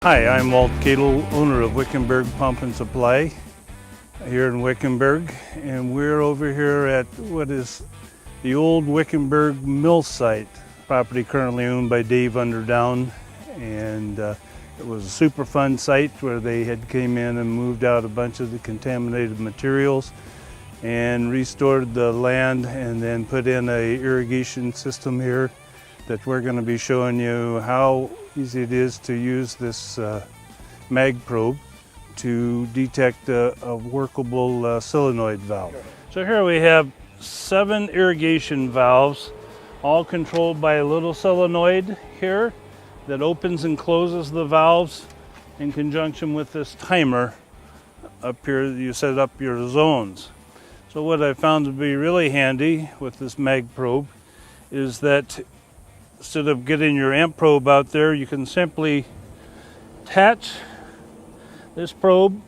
Hi, I'm Walt Kadle, owner of Wickenberg Pump and Supply here in Wickenberg, and we're over here at what is the old Wickenberg mill site, property currently owned by Dave Underdown, and it was a super fun site where they had came in and moved out a bunch of the contaminated materials and restored the land and then put in a irrigation system here that we're going to be showing you how easy it is to use this Mag-Probe to detect a workable solenoid valve. So here we have 7 irrigation valves, all controlled by a little solenoid here that opens and closes the valves in conjunction with this timer up here. You set up your zones. So what I found to be really handy with this Mag-Probe is that instead of getting your amp probe out there, you can simply attach this probe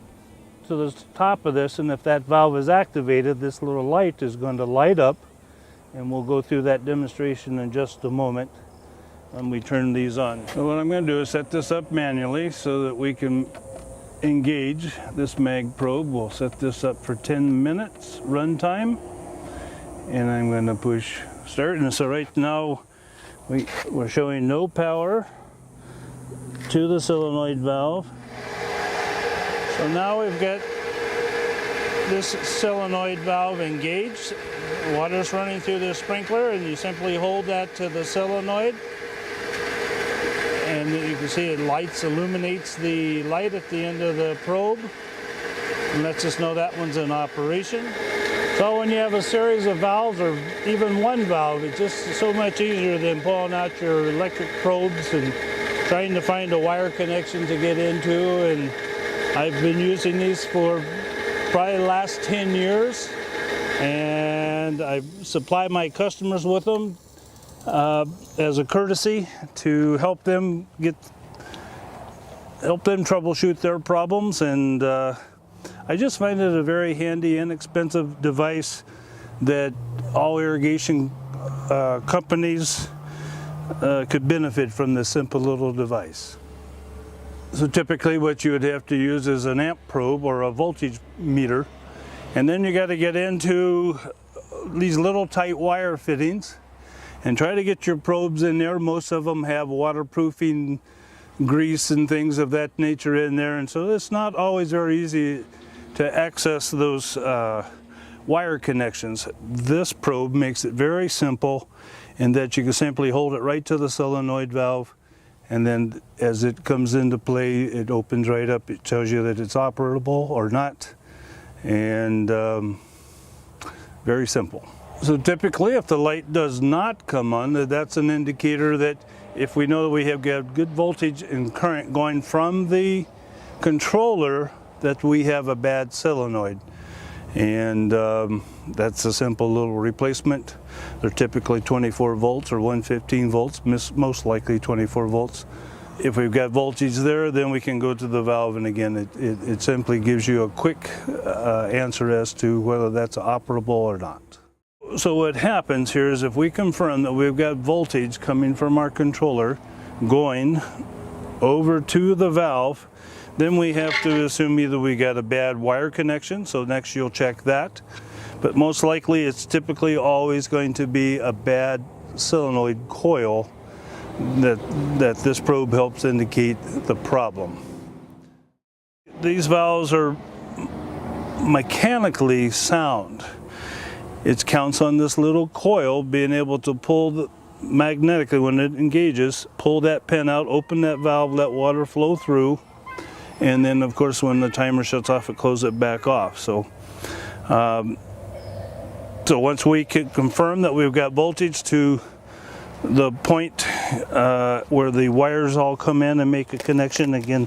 to the top of this, and if that valve is activated, this little light is going to light up, and we'll go through that demonstration in just a moment when we turn these on. So what I'm going to do is set this up manually so that we can engage this Mag-Probe. We'll set this up for 10 minutes runtime, and I'm going to push start. And so right now we're showing no power to the solenoid valve. So now we've got this solenoid valve engaged. Water's running through the sprinkler, and you simply hold that to the solenoid, and you can see it illuminates the light at the end of the probe and lets us know that one's in operation. So when you have a series of valves, or even one valve, it's just so much easier than pulling out your electric probes and trying to find a wire connection to get into. And I've been using these for probably the last 10 years, and I supply my customers with them as a courtesy to help them troubleshoot their problems. And I just find it a very handy, inexpensive device that all irrigation companies could benefit from this simple little device. So typically what you would have to use is an amp probe or a voltage meter, and then you got to get into these little tight wire fittings and try to get your probes in there. Most of them have waterproofing grease and things of that nature in there, and so it's not always very easy to access those wire connections. This probe makes it very simple in that you can simply hold it right to the solenoid valve, and then as it comes into play, it opens right up. It tells you that it's operable or not, and very simple. So typically if the light does not come on, that's an indicator that if we know that we have got good voltage and current going from the controller, that we have a bad solenoid. And that's a simple little replacement. They're typically 24 volts or 115 volts, most likely 24 volts. If we've got voltage there, then we can go to the valve, and again, it simply gives you a quick answer as to whether that's operable or not. So what happens here is if we confirm that we've got voltage coming from our controller going over to the valve, then we have to assume either we got a bad wire connection, so next you'll check that. But most likely it's typically always going to be a bad solenoid coil that this probe helps indicate the problem. These valves are mechanically sound. It counts on this little coil being able to pull magnetically when it engages, pull that pin out, open that valve, let water flow through, and then of course when the timer shuts off, it closes it back off. So so once we can confirm that we've got voltage to the point where the wires all come in and make a connection, again,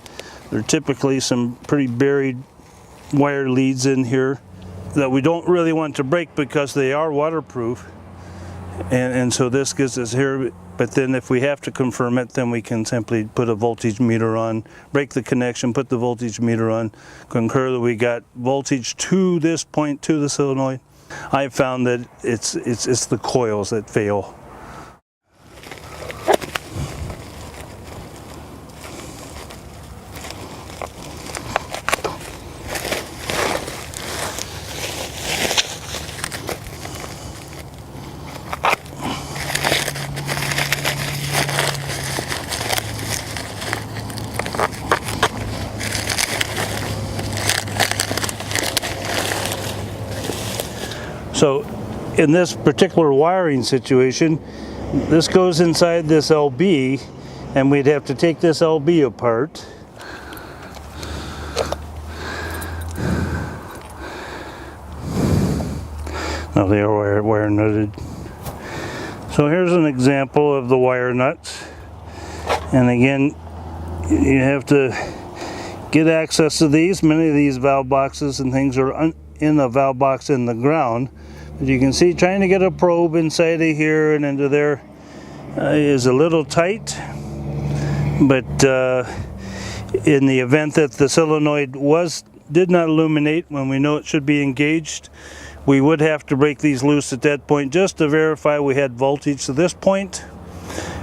there are typically some pretty buried wire leads in here that we don't really want to break because they are waterproof, and so this gets us here. But then if we have to confirm it, then we can simply put a voltage meter on, break the connection, put the voltage meter on, concur that we got voltage to this point, to the solenoid. I've found that it's the coils that fail. So in this particular wiring situation, this goes inside this LB, and we'd have to take this LB apart. Now they are wire nutted. So here's an example of the wire nuts. And again, you have to get access to these. Many of these valve boxes and things are in a valve box in the ground. But you can see trying to get a probe inside of here and into there is a little tight. But in the event that the solenoid did not illuminate when we know it should be engaged, we would have to break these loose at that point just to verify we had voltage to this point.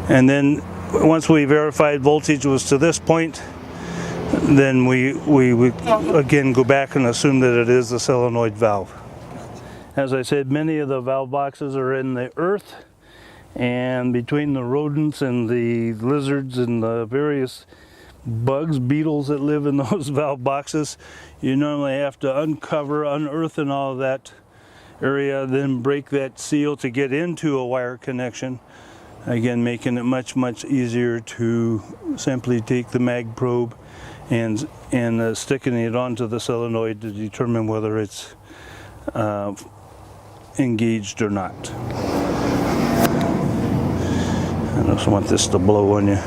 And then once we verified voltage was to this point, then we would again go back and assume that it is the solenoid valve. As I said, many of the valve boxes are in the earth, and between the rodents and the lizards and the various bugs, beetles that live in those valve boxes, you normally have to unearth and all of that area, then break that seal to get into a wire connection. Again, making it much easier to simply take the mag probe and sticking it onto the solenoid to determine whether it's engaged or not. I just want this to blow on you.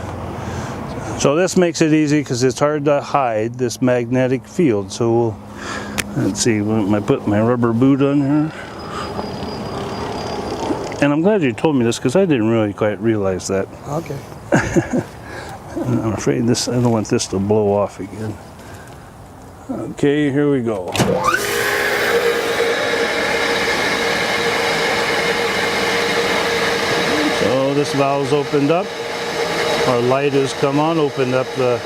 So this makes it easy because it's hard to hide this magnetic field. So let's see, I put my rubber boot on here. And I'm glad you told me this because I didn't really quite realize that. Okay. I'm afraid I don't want this to blow off again. Okay, here we go. So this valve's opened up. Our light has come on, opened up the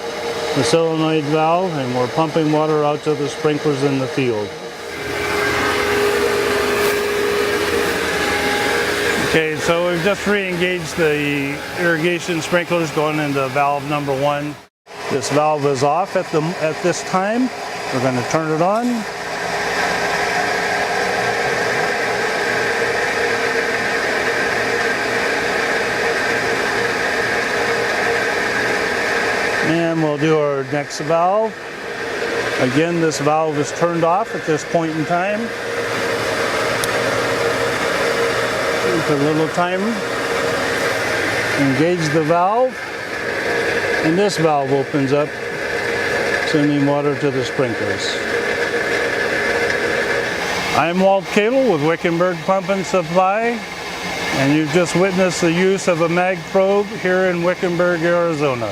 solenoid valve, and we're pumping water out to the sprinklers in the field. Okay, so we've just re-engaged the irrigation sprinklers going into valve number 1. This valve is off at this time. We're going to turn it on. And we'll do our next valve. Again, this valve is turned off at this point in time. With a little timer. Engage the valve, and this valve opens up, sending water to the sprinklers. I'm Walt Kadle with Wickenberg Pump Supply, and you've just witnessed the use of a mag probe here in Wickenberg, Arizona.